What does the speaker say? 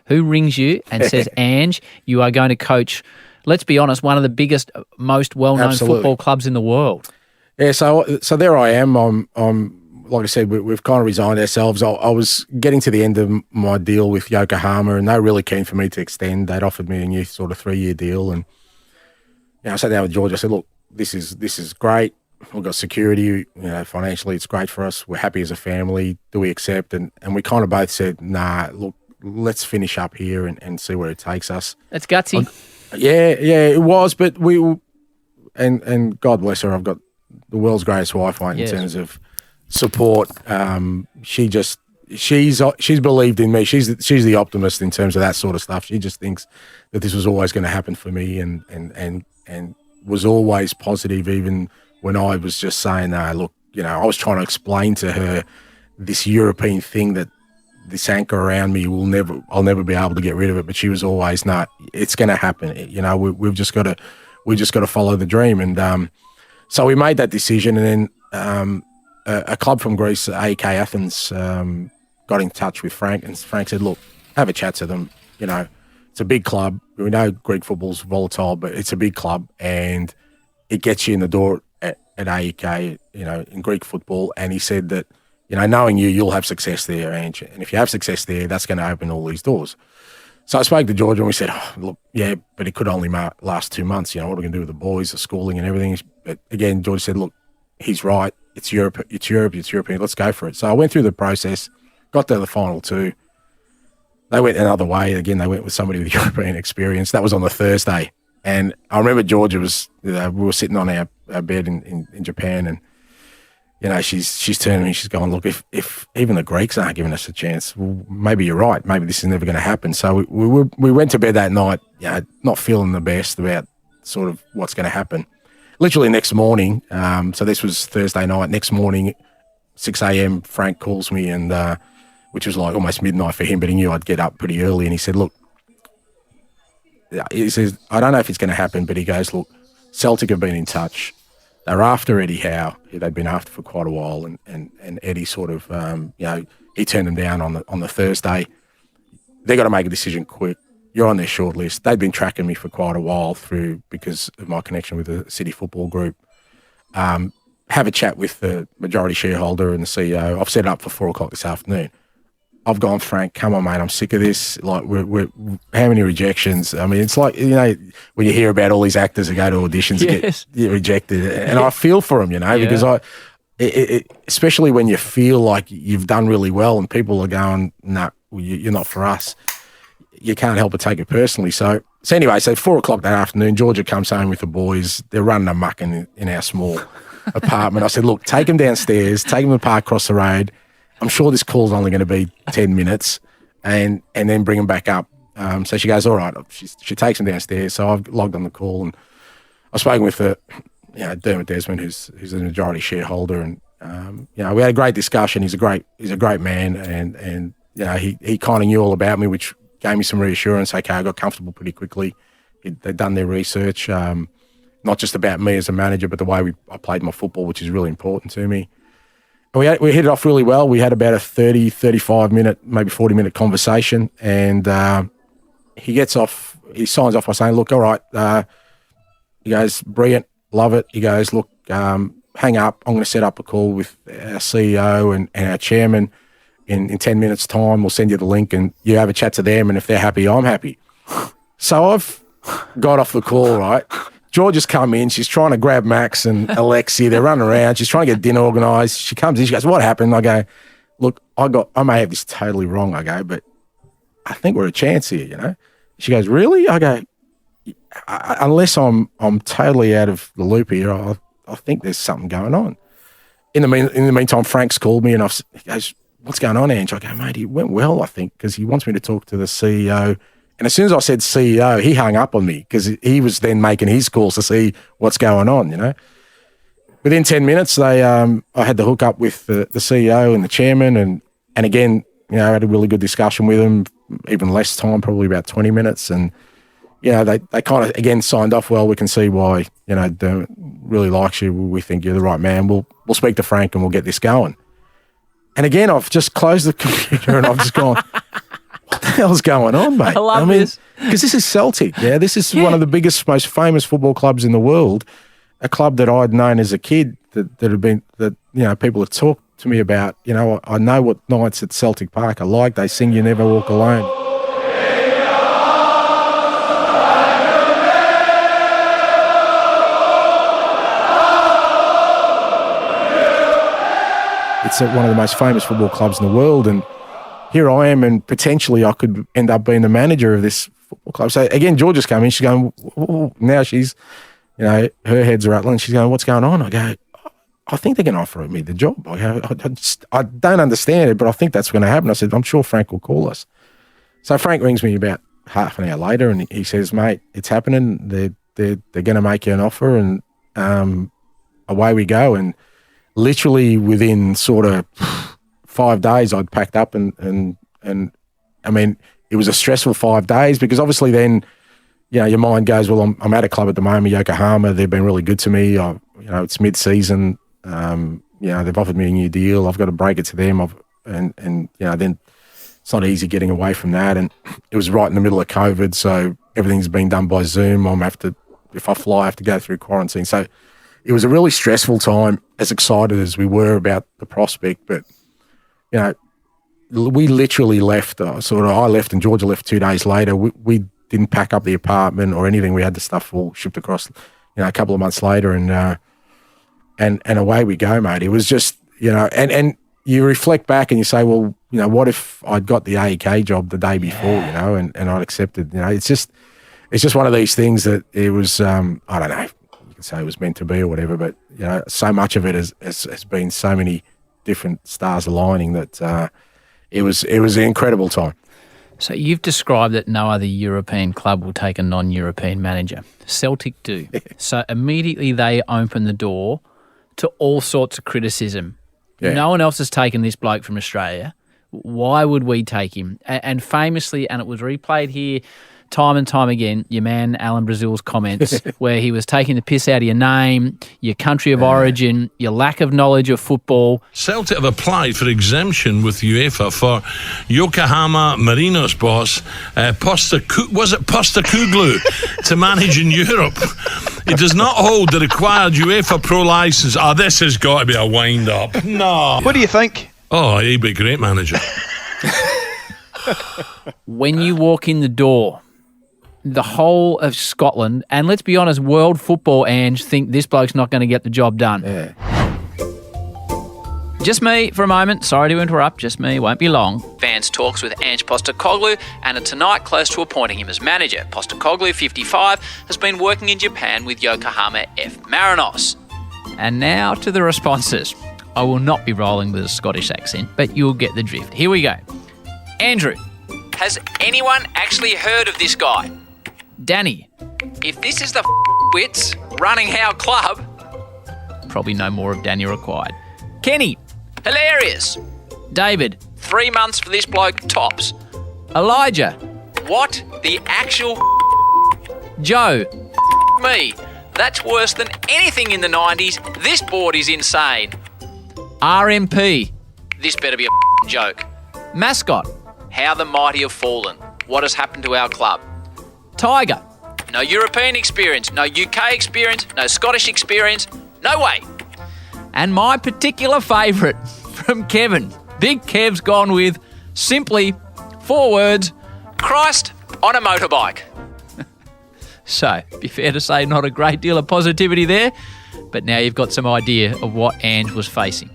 Who rings you and says, Ange, you are going to coach, let's be honest, one of the biggest, most well-known football clubs in the world? Yeah, so there I am. I'm like I said, we've kind of resigned ourselves. I was getting to the end of my deal with Yokohama, and they were really keen for me to extend. They'd offered me a new sort of 3-year deal, and I sat down with George. I said, look, this is great. We've got security. Financially, it's great for us. We're happy as a family. Do we accept? And we kind of both said, nah, look, let's finish up here and see where it takes us. That's gutsy. Yeah, it was. But and God bless her, I've got the world's greatest wife, mate, in terms of support. She's believed in me. She's the optimist in terms of that sort of stuff. She just thinks that this was always going to happen for me, and was always positive, even when I was just saying, no, look, I was trying to explain to her this European thing, that this anchor around me I'll never be able to get rid of it. But she was always, no, it's going to happen. We've just got to follow the dream. And so we made that decision, and then a club from Greece, AEK Athens, got in touch with Frank, and Frank said, look, have a chat to them. It's a big club. We know Greek football's volatile, but it's a big club, and it gets you in the door at AEK, in Greek football. And he said that, knowing you'll have success there, Ange. And if you have success there, that's going to open all these doors. So I spoke to George, and we said, look, yeah, but it could only last 2 months. What are we going to do with the boys, the schooling and everything? But again, George said, look, he's right. It's Europe. It's European. Let's go for it. So I went through the process, got to the final 2. They went another way. Again, they went with somebody with European experience. That was on the Thursday. And I remember Georgia we were sitting on our bed in Japan, and, she's turning to me, she's going, look, if even the Greeks aren't giving us a chance, well, maybe you're right. Maybe this is never going to happen. So we went to bed that night, not feeling the best about sort of what's going to happen. Literally next morning, so this was Thursday night, next morning, 6 a.m., Frank calls me, and which was like almost midnight for him, but he knew I'd get up pretty early, and he said, look, he says, I don't know if it's going to happen, but he goes, look, Celtic have been in touch. They're after Eddie Howe. They've been after for quite a while, and Eddie sort of, he turned them down on the Thursday. They've got to make a decision quick. You're on their short list. They've been tracking me for quite a while because of my connection with the City Football Group. Have a chat with the majority shareholder and the CEO. I've set it up for 4 o'clock this afternoon. I've gone, Frank, come on, mate, I'm sick of this. Like, we're how many rejections? I mean, it's like, when you hear about all these actors that go to auditions and get rejected. And I feel for them, because especially when you feel like you've done really well and people are going, no, you're not for us. You can't help but take it personally. So anyway, 4 o'clock that afternoon, Georgia comes home with the boys. They're running amok in our small apartment. I said, look, take them downstairs, take them to the park across the road. I'm sure this call's only going to be 10 minutes, and then bring them back up. So she goes, all right. She takes them downstairs. So I've logged on the call, and I've spoken with Dermot Desmond, who's the majority shareholder, and we had a great discussion. He's a great man, and he kind of knew all about me, which gave me some reassurance. Okay, I got comfortable pretty quickly. They'd done their research, not just about me as a manager, but the way I played my football, which is really important to me. We hit it off really well. We had about a 30, 35-minute, maybe 40-minute conversation, and he signs off by saying, look, all right. He goes, brilliant, love it. He goes, look, hang up. I'm going to set up a call with our CEO and our chairman in 10 minutes' time. We'll send you the link, and you have a chat to them, and if they're happy, I'm happy. So I've got off the call, right? George has come in. She's trying to grab Max and Alexi. They're running around. She's trying to get dinner organised. She comes in. She goes, what happened? I go, look, I may have this totally wrong. I go, but I think we're a chance here, She goes, really? I go, unless I'm totally out of the loop here, I think there's something going on. In the meantime, Frank's called me, and he goes, what's going on, Ange? I go, mate, it went well, I think, because he wants me to talk to the CEO. And as soon as I said CEO, he hung up on me because he was then making his calls to see what's going on, Within 10 minutes, I had the hook up with the CEO and the chairman, and again, I had a really good discussion with them, even less time, probably about 20 minutes. And, they kind of, again, signed off, well, we can see why, Dermot really likes you. We think you're the right man. We'll speak to Frank and we'll get this going. And again, I've just closed the computer and I've just gone, what the hell's going on, mate? I love this. Because this is Celtic, yeah? This is one of the biggest, most famous football clubs in the world, a club that I'd known as a kid that people have talked to me about. You know, I know what nights at Celtic Park are like. They sing You Never Walk Alone. It's one of the most famous football clubs in the world, and here I am, and potentially I could end up being the manager of this football club. So again, Georgia's coming. She's going, now she's, her head's rattling. She's going, what's going on? I go, I think they're going to offer me the job. I don't understand it, but I think that's going to happen. I said, I'm sure Frank will call us. So Frank rings me about half an hour later, and he says, mate, it's happening. They're going to make you an offer, and away we go. And literally within sort of 5 days, I'd packed up and I mean, it was a stressful 5 days because obviously then, your mind goes, well, I'm at a club at the moment, Yokohama. They've been really good to me. It's mid-season. They've offered me a new deal. I've got to break it to them. And then it's not easy getting away from that. And it was right in the middle of COVID, so everything's been done by Zoom. If I fly, I have to go through quarantine. So it was a really stressful time, as excited as we were about the prospect. But, we literally left, I left and Georgia left 2 days later. We didn't pack up the apartment or anything. We had the stuff all shipped across, a couple of months later. And away we go, mate. It was just, and you reflect back and you say, well, what if I'd got the AEK job the day before, and I'd accepted, it's just one of these things that it was, I don't know. Say it was meant to be or whatever, but so much of it has been so many different stars aligning that it was an incredible time. So you've described that no other European club will take a non-European manager. Celtic do. So immediately they open the door to all sorts of criticism. Yeah. No one else has taken this bloke from Australia. Why would we take him? And famously, and it was replayed here time and time again, your man Alan Brazil's comments where he was taking the piss out of your name, your country of origin, your lack of knowledge of football. Celtic have applied for exemption with UEFA for Yokohama Marinos boss Postecoglou to manage in Europe. He does not hold the required UEFA Pro licence. This has got to be a wind-up. No. What do you think? Oh, he'd be a great manager. When you walk in the door, the whole of Scotland, and let's be honest, world football, Ange, think this bloke's not going to get the job done. Yeah. Just me for a moment. Sorry to interrupt. Just me. Won't be long. Fans talks with Ange Postecoglou and are tonight close to appointing him as manager. Postecoglou, 55, has been working in Japan with Yokohama F. Marinos. And now to the responses. I will not be rolling with a Scottish accent, but you'll get the drift. Here we go. Andrew, has anyone actually heard of this guy? Danny, if this is the wits running our club, probably no more of Danny required. Kenny, hilarious. David, 3 months for this bloke tops. Elijah, what the actual Joe, me, that's worse than anything in the 90s. This board is insane. RMP, this better be a joke. Mascot, how the mighty have fallen. What has happened to our club? Tiger, no European experience, no UK experience, no Scottish experience, no way. And my particular favourite from Kevin, Big Kev's gone with simply 4 words, Christ on a motorbike. So, be fair to say, not a great deal of positivity there, but now you've got some idea of what Ange was facing.